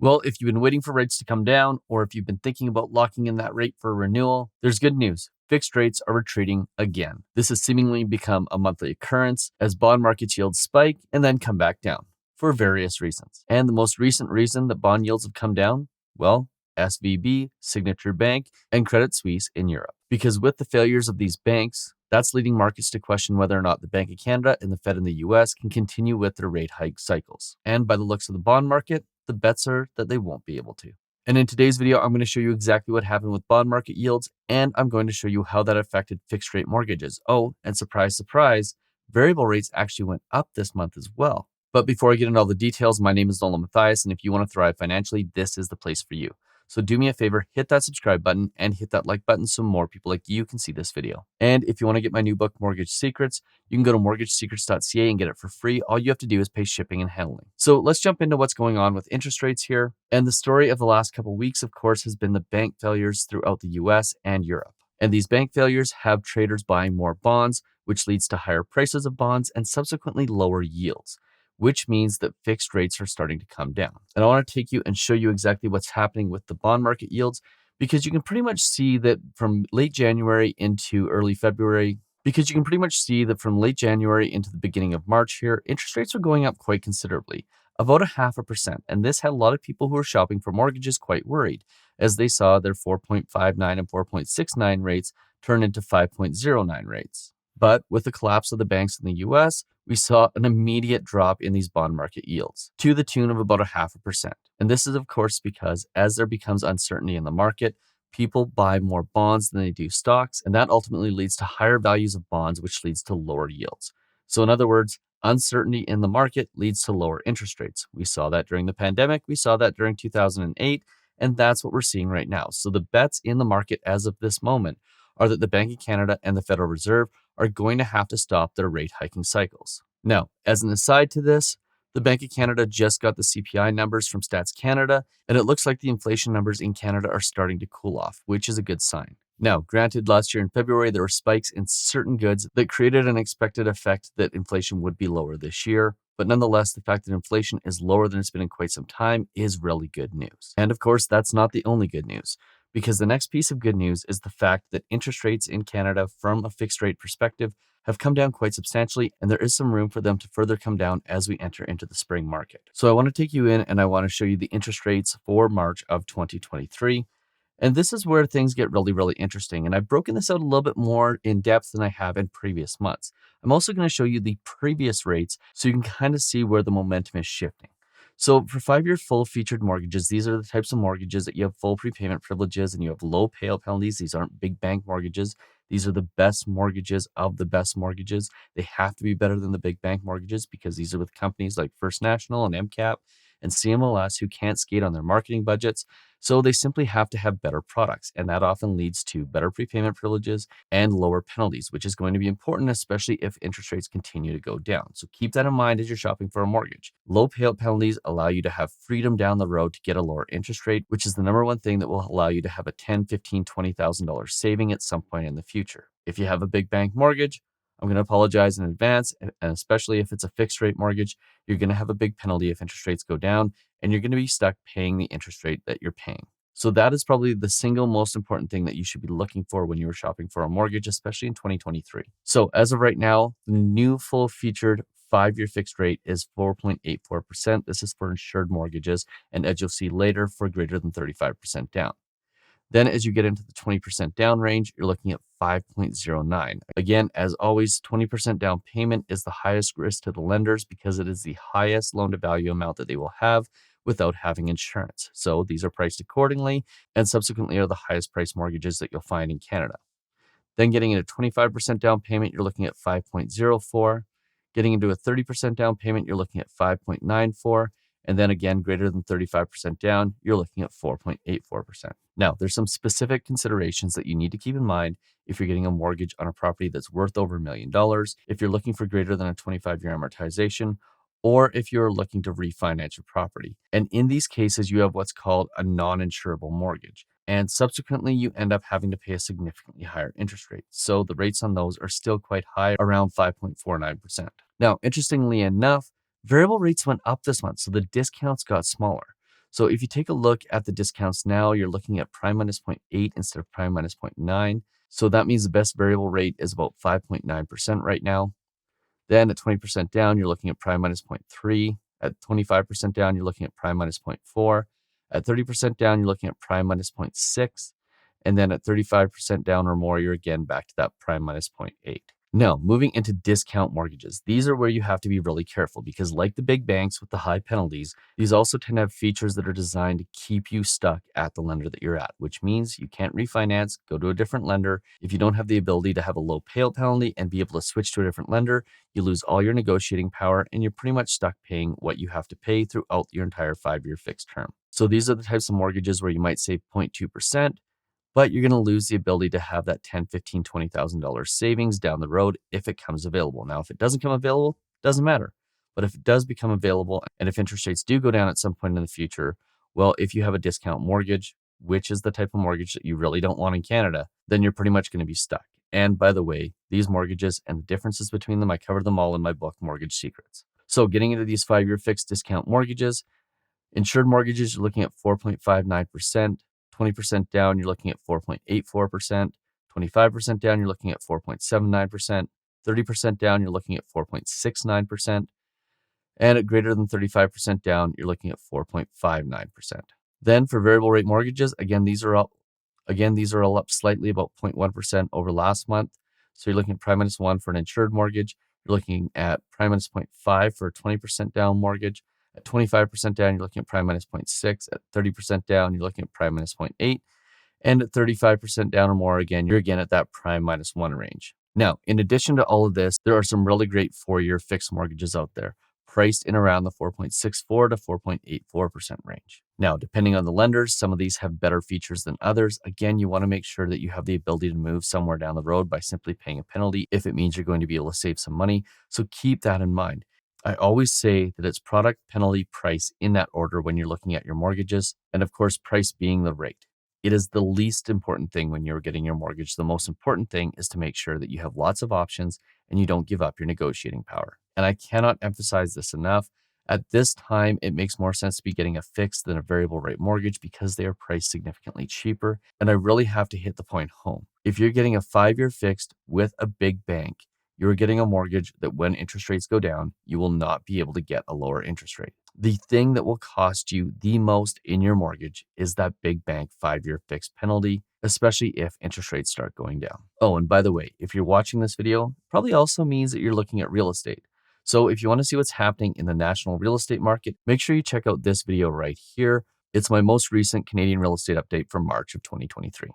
Well, if you've been waiting for rates to come down, or if you've been thinking about locking in that rate for a renewal, there's good news. Fixed rates are retreating again. This has seemingly become a monthly occurrence as bond market yields spike and then come back down for various reasons. And the most recent reason that bond yields have come down, well, SVB, Signature Bank, and Credit Suisse in Europe. Because with the failures of these banks, that's leading markets to question whether or not the Bank of Canada and the Fed in the US can continue with their rate hike cycles. And by the looks of the bond market, the bets are that they won't be able to. And in today's video, I'm going to show you exactly what happened with bond market yields, and I'm going to show you how that affected fixed rate mortgages. Oh, and surprise, surprise, variable rates actually went up this month as well. But before I get into all the details, my name is Nolan Matthias, and if you want to thrive financially, this is the place for you. So do me a favor, hit that subscribe button and hit that like button so more people like you can see this video. And if you want to get my new book, Mortgage Secrets, you can go to mortgagesecrets.ca and get it for free. All you have to do is pay shipping and handling. So let's jump into what's going on with interest rates here. And the story of the last couple of weeks, of course, has been the bank failures throughout the US and Europe. And these bank failures have traders buying more bonds, which leads to higher prices of bonds and subsequently lower yields, which means that fixed rates are starting to come down. And I want to take you and show you exactly what's happening with the bond market yields, because you can pretty much see that from late January into early February, the beginning of March here, interest rates are going up quite considerably, about 0.5%. And this had a lot of people who were shopping for mortgages quite worried, as they saw their 4.59 and 4.69 rates turn into 5.09 rates. But with the collapse of the banks in the US, we saw an immediate drop in these bond market yields to the tune of about 0.5%. And this is, of course, because as there becomes uncertainty in the market, people buy more bonds than they do stocks, and that ultimately leads to higher values of bonds, which leads to lower yields. So in other words, uncertainty in the market leads to lower interest rates. We saw that during the pandemic, we saw that during 2008, and that's what we're seeing right now. So the bets in the market as of this moment are that the Bank of Canada and the Federal Reserve are going to have to stop their rate hiking cycles. Now, as an aside to this, the Bank of Canada just got the CPI numbers from Stats Canada, and it looks like the inflation numbers in Canada are starting to cool off, which is a good sign. Now, granted, last year in February, there were spikes in certain goods that created an expected effect that inflation would be lower this year. But nonetheless, the fact that inflation is lower than it's been in quite some time is really good news. And of course, that's not the only good news, because the next piece of good news is the fact that interest rates in Canada from a fixed rate perspective have come down quite substantially, and there is some room for them to further come down as we enter into the spring market. So I want to take you in and I want to show you the interest rates for March of 2023. And this is where things get really, really interesting. And I've broken this out a little bit more in depth than I have in previous months. I'm also going to show you the previous rates so you can kind of see where the momentum is shifting. So for 5-year full featured mortgages, these are the types of mortgages that you have full prepayment privileges and you have low payout penalties. These aren't big bank mortgages. These are the best mortgages of the best mortgages. They have to be better than the big bank mortgages because these are with companies like First National and MCAP and CMLS who can't skate on their marketing budgets. So they simply have to have better products. And that often leads to better prepayment privileges and lower penalties, which is going to be important, especially if interest rates continue to go down. So keep that in mind as you're shopping for a mortgage. Low payout penalties allow you to have freedom down the road to get a lower interest rate, which is the number one thing that will allow you to have a $10,000, $15,000, $20,000 saving at some point in the future. If you have a big bank mortgage, I'm going to apologize in advance, and especially if it's a fixed rate mortgage, you're going to have a big penalty if interest rates go down, and you're going to be stuck paying the interest rate that you're paying. So that is probably the single most important thing that you should be looking for when you're shopping for a mortgage, especially in 2023. So as of right now, the new full featured 5-year fixed rate is 4.84%. This is for insured mortgages, and as you'll see later, for greater than 35% down. Then as you get into the 20% down range, you're looking at 5.09. Again, as always, 20% down payment is the highest risk to the lenders because it is the highest loan to value amount that they will have without having insurance. So these are priced accordingly and subsequently are the highest price mortgages that you'll find in Canada. Then getting into 25% down payment, you're looking at 5.04. Getting into a 30% down payment, you're looking at 5.94. And then again, greater than 35% down, you're looking at 4.84%. Now, there's some specific considerations that you need to keep in mind if you're getting a mortgage on a property that's worth over $1 million, if you're looking for greater than a 25-year amortization, or if you're looking to refinance your property. And in these cases, you have what's called a non-insurable mortgage. And subsequently, you end up having to pay a significantly higher interest rate. So the rates on those are still quite high, around 5.49%. Now, interestingly enough, variable rates went up this month, so the discounts got smaller. So if you take a look at the discounts now, you're looking at prime minus 0.8 instead of prime minus 0.9. So that means the best variable rate is about 5.9% right now. Then at 20% down, you're looking at prime minus 0.3. At 25% down, you're looking at prime minus 0.4. At 30% down, you're looking at prime minus 0.6. And then at 35% down or more, you're again back to that prime minus 0.8. Now, moving into discount mortgages. These are where you have to be really careful because like the big banks with the high penalties, these also tend to have features that are designed to keep you stuck at the lender that you're at, which means you can't refinance, go to a different lender. If you don't have the ability to have a low payout penalty and be able to switch to a different lender, you lose all your negotiating power and you're pretty much stuck paying what you have to pay throughout your entire 5-year fixed term. So these are the types of mortgages where you might save 0.2%, but you're going to lose the ability to have that $10,000, $15,000, $20,000 savings down the road if it comes available. Now, if it doesn't come available, it doesn't matter. But if it does become available and if interest rates do go down at some point in the future, well, if you have a discount mortgage, which is the type of mortgage that you really don't want in Canada, then you're pretty much going to be stuck. And by the way, these mortgages and the differences between them, I covered them all in my book, Mortgage Secrets. So getting into these 5-year fixed discount mortgages, insured mortgages, you're looking at 4.59%. 20% down, you're looking at 4.84%. 25% down, you're looking at 4.79%. 30% down, you're looking at 4.69%. And at greater than 35% down, you're looking at 4.59%. Then for variable rate mortgages, again, these are all up slightly, about 0.1% over last month. So you're looking at prime minus 1 for an insured mortgage. You're looking at prime minus 0.5 for a 20% down mortgage. At 25% down, you're looking at prime minus 0.6. At 30% down, you're looking at prime minus 0.8. And at 35% down or more, again, you're again at that prime minus 1 range. Now, in addition to all of this, there are some really great 4-year fixed mortgages out there, priced in around the 4.64 to 4.84% range. Now, depending on the lenders, some of these have better features than others. Again, you want to make sure that you have the ability to move somewhere down the road by simply paying a penalty if it means you're going to be able to save some money. So keep that in mind. I always say that it's product, penalty, price in that order when you're looking at your mortgages, and of course, price being the rate. It is the least important thing when you're getting your mortgage. The most important thing is to make sure that you have lots of options and you don't give up your negotiating power. And I cannot emphasize this enough. At this time, it makes more sense to be getting a fixed than a variable rate mortgage because they are priced significantly cheaper. And I really have to hit the point home. If you're getting a 5-year fixed with a big bank, you're getting a mortgage that when interest rates go down, you will not be able to get a lower interest rate. The thing that will cost you the most in your mortgage is that big bank 5-year fixed penalty, especially if interest rates start going down. Oh, and by the way, if you're watching this video, probably also means that you're looking at real estate. So if you want to see what's happening in the national real estate market, make sure you check out this video right here. It's my most recent Canadian real estate update from March of 2023.